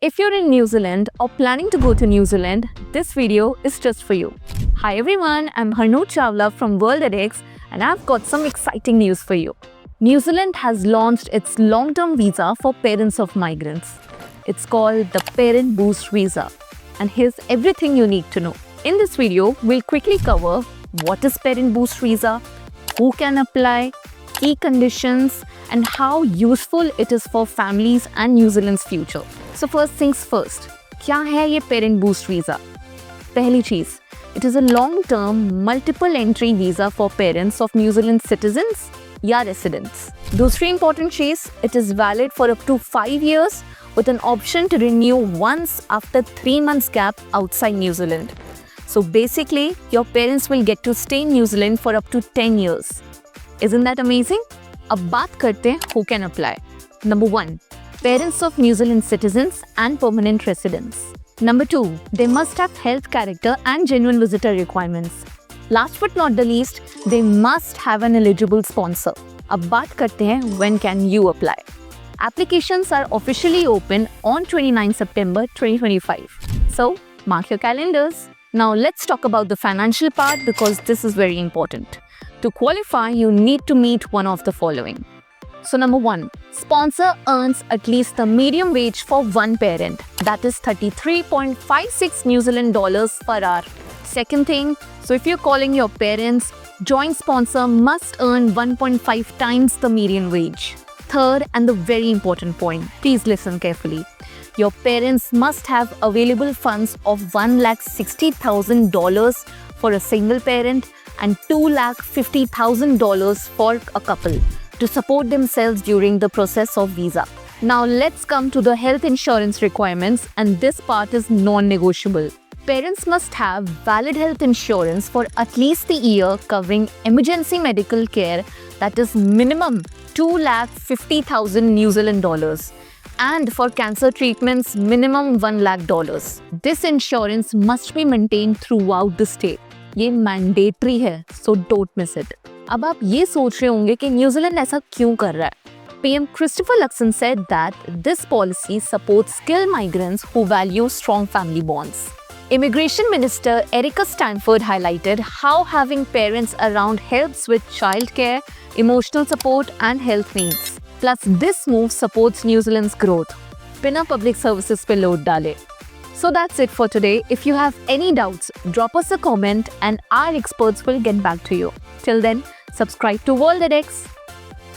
If you're in New Zealand or planning to go to New Zealand, this video is just for you. Hi everyone, I'm Harnoot Chawla from World edX and I've got some exciting news for you. New Zealand has launched its long-term visa for parents of migrants. It's called the Parent Boost Visa. And here's everything you need to know. In this video, we'll quickly cover what is Parent Boost Visa, who can apply, key conditions, and how useful it is for families and New Zealand's future. So first things first, क्या है ये Parent Boost Visa? पहली चीज, it is a long-term multiple entry visa for parents of New Zealand citizens या residents. दूसरी important चीज, it is valid for up to 5 years with an option to renew once after 3 months gap outside New Zealand. So basically, your parents will get to stay in New Zealand for up to 10 years. Isn't that amazing? अब बात करते हैं who can apply. Number 1, parents of New Zealand citizens and permanent residents. Number 2, they must have health character and genuine visitor requirements. Last but not the least, they must have an eligible sponsor. अब बात करते हैं when can you apply. Applications are officially open on 29 September 2025. So, mark your calendars. Now let's talk about the financial part because this is very important. To qualify, you need to meet one of the following. So number 1, sponsor earns at least the medium wage for one parent, that is 33.56 New Zealand dollars per hour. Second thing, so if you're calling your parents, joint sponsor must earn 1.5 times the median wage. Third and the very important point, please listen carefully. Your parents must have available funds of $1,60,000 for a single parent and $2,50,000 for a couple to support themselves during the process of visa. Now let's come to the health insurance requirements, and this part is non-negotiable. Parents must have valid health insurance for at least the year covering emergency medical care, that is minimum $2,50,000 New Zealand dollars, and for cancer treatments minimum $1,00,000. This insurance must be maintained throughout the stay. ये mandatory है, so don't miss it. अब आप ये सोच रहे होंगे कि New Zealand ऐसा क्यों कर रहा है? PM Christopher Luxon said that this policy supports skilled migrants who value strong family bonds. Immigration Minister Erica Stanford highlighted how having parents around helps with childcare, emotional support, and health needs. Plus, this move supports New Zealand's growth. बिना public services पे load डाले. So that's it for today. If you have any doubts, drop us a comment and our experts will get back to you. Till then, subscribe to World edX.